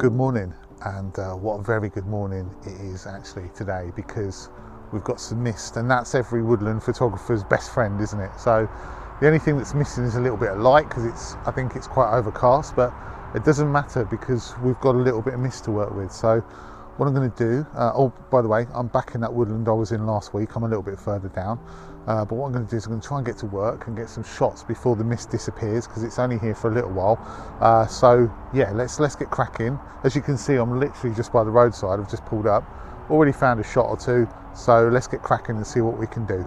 Good morning, and what a very good morning it is actually today, because we've got some mist, and that's every woodland photographer's best friend, isn't it? So the only thing that's missing is a little bit of light, because I think it's quite overcast, but it doesn't matter because we've got a little bit of mist to work with. So what I'm going to do, oh by the way, I'm back in that woodland I was in last week. I'm a little bit further down, but what I'm going to do is I'm going to try and get to work and get some shots before the mist disappears, because it's only here for a little while. So yeah, let's get cracking. As you can see, I'm literally just by the roadside. I've just pulled up, already found a shot or two, so let's get cracking and see what we can do.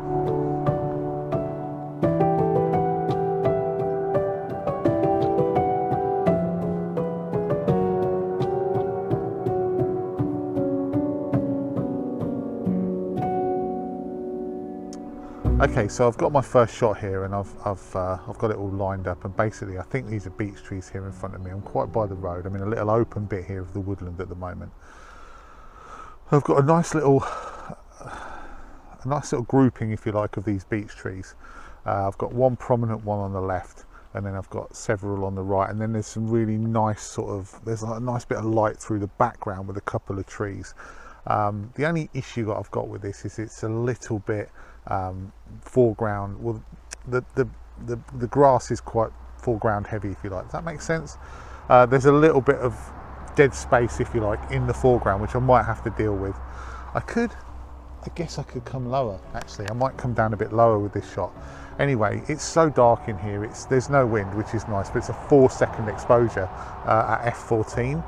Okay, so I've got my first shot here, and I've got it all lined up, and basically I think these are beech trees here in front of me. I'm quite by the road. I'm in a little open bit here of the woodland at the moment. I've got a nice little grouping, if you like, of these beech trees. I've got one prominent one on the left, and then I've got several on the right, and then there's some really nice there's like a nice bit of light through the background with a couple of trees. The only issue that I've got with this is it's a little bit foreground. Well, the grass is quite foreground heavy, if you like. Does that make sense? There's a little bit of dead space, if you like, in the foreground, which I might have to deal with. I guess I could come lower. Actually, I might come down a bit lower with this shot. Anyway, it's so dark in here. There's no wind, which is nice, but it's a 4-second exposure at f14.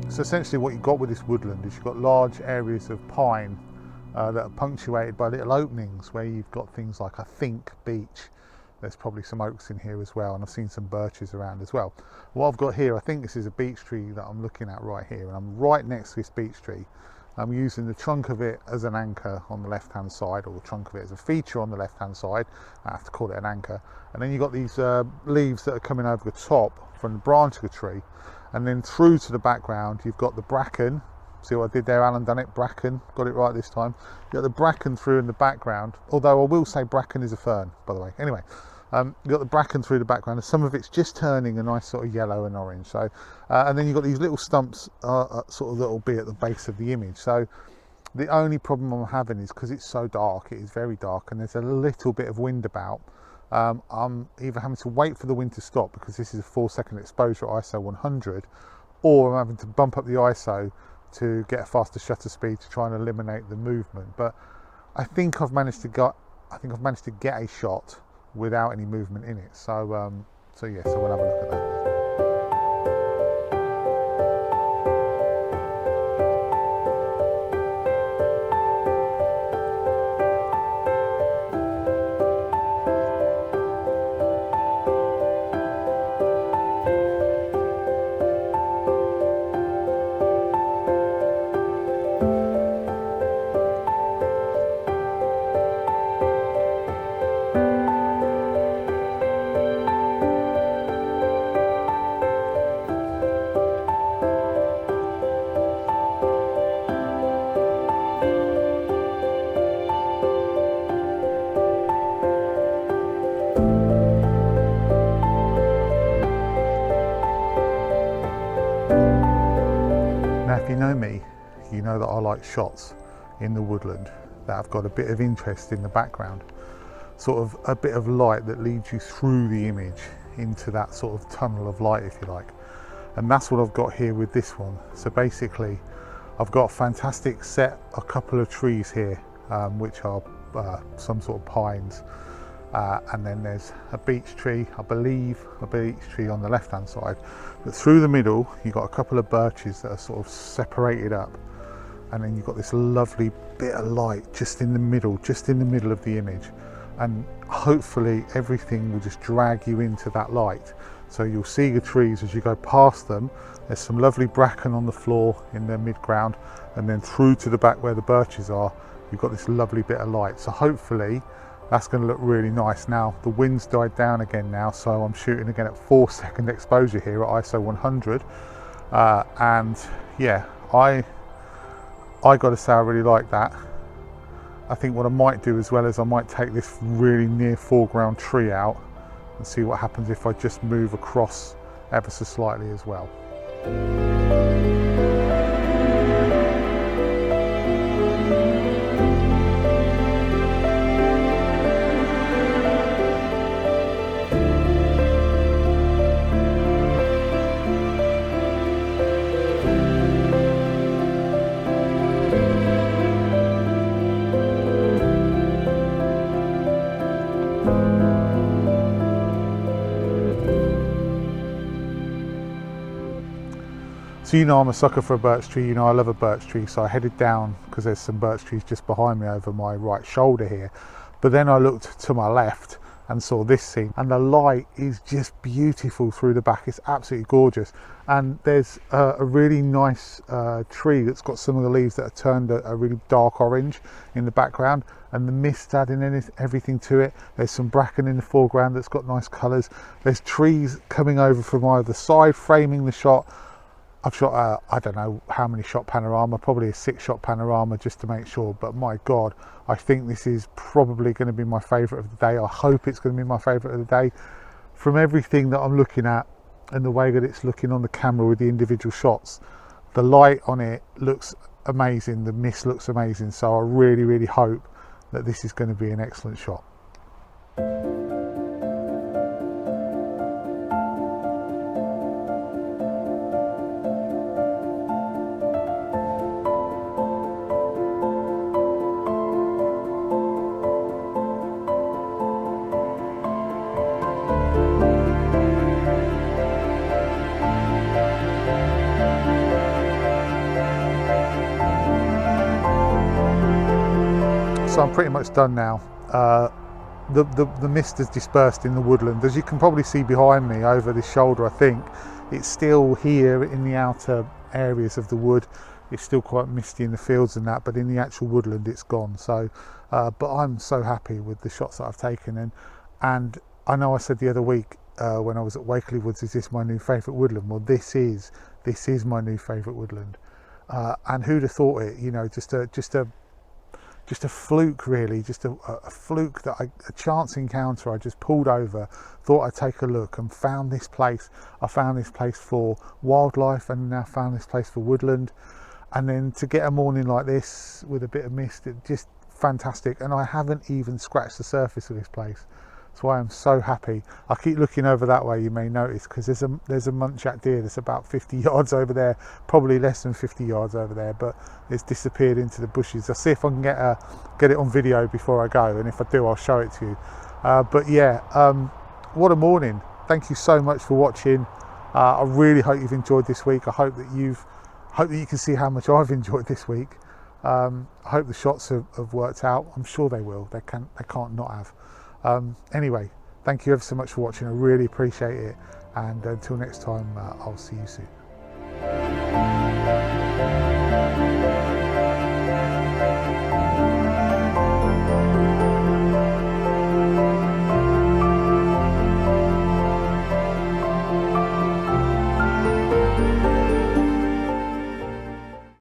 So essentially what you've got with this woodland is you've got large areas of pine that are punctuated by little openings where you've got things like, I think, beech. There's probably some oaks in here as well, and I've seen some birches around as well. What I've got here, I think this is a beech tree that I'm looking at right here, and I'm right next to this beech tree. I'm using the trunk of it as an anchor on the left hand side, or the trunk of it as a feature on the left hand side. I have to call it an anchor. And then you've got these leaves that are coming over the top from the branch of the tree. And then through to the background, you've got the bracken. See what I did there, Alan? Done it? Bracken. Got it right this time. You've got the bracken through in the background. Although I will say bracken is a fern, by the way. Anyway, you've got the bracken through the background, and some of it's just turning a nice sort of yellow and orange. So, and then you've got these little stumps sort of that will be at the base of the image. So the only problem I'm having is because it's so dark, it is very dark, and there's a little bit of wind about. I'm either having to wait for the wind to stop, because this is a 4-second exposure at ISO 100, or I'm having to bump up the ISO to get a faster shutter speed to try and eliminate the movement. But I think I've managed to get a shot without any movement in it. So yeah, so we'll have a look at that. Now, if you know me, you know that I like shots in the woodland that have got a bit of interest in the background. sort of a bit of light that leads you through the image into that sort of tunnel of light, if you like. And that's what I've got here with this one. So basically I've got a fantastic set, a couple of trees here, which are some sort of pines, and then there's a beech tree, I believe a beech tree on the left hand side, but through the middle you've got a couple of birches that are sort of separated up, and then you've got this lovely bit of light just in the middle of the image, and hopefully everything will just drag you into that light. So you'll see the trees as you go past them. There's some lovely bracken on the floor in the mid-ground, and then through to the back where the birches are, you've got this lovely bit of light. So hopefully that's going to look really nice. Now the wind's died down again now, so I'm shooting again at 4-second exposure here at ISO 100, and yeah, I got to say I really like that. I think what I might do as well is I might take this really near foreground tree out and see what happens if I just move across ever so slightly as well. So you know I'm a sucker for a birch tree, you know I love a birch tree, so I headed down because there's some birch trees just behind me over my right shoulder here. But then I looked to my left and saw this scene, and the light is just beautiful through the back. It's absolutely gorgeous, and there's a really nice tree that's got some of the leaves that are turned a really dark orange in the background, and the mist adding everything to it. There's some bracken in the foreground that's got nice colours. There's trees coming over from either side framing the shot. I've shot I don't know how many shot panorama, probably a 6-shot panorama just to make sure, but my god, I think this is probably going to be my favourite of the day. I hope it's going to be my favourite of the day. From everything that I'm looking at and the way that it's looking on the camera with the individual shots, the light on it looks amazing, the mist looks amazing, so I really hope that this is going to be an excellent shot. So I'm pretty much done now. The mist has dispersed in the woodland. As you can probably see behind me over this shoulder, I think it's still here in the outer areas of the wood. It's still quite misty in the fields and that, but in the actual woodland it's gone. So but I'm so happy with the shots that I've taken, and I know I said the other week when I was at Wakeley Woods, is this my new favourite woodland? Well, this is my new favourite woodland, and who'd have thought it? You know, just a fluke, really, just a fluke that a chance encounter. I just pulled over, thought I'd take a look, and found this place. I found this place for wildlife, and now found this place for woodland. And then to get a morning like this with a bit of mist, it just fantastic. And I haven't even scratched the surface of this place. That's why I'm so happy. I keep looking over that way, you may notice, because there's a muntjac deer that's about 50 yards over there, probably less than 50 yards over there, but it's disappeared into the bushes. I'll see if I can get it on video before I go, and if I do, I'll show it to you. But yeah, what a morning. Thank you so much for watching. I really hope you've enjoyed this week. I hope that you can see how much I've enjoyed this week. I hope the shots have worked out. I'm sure they will. They can't not have. Anyway, thank you ever so much for watching. I really appreciate it, and until next time, I'll see you soon.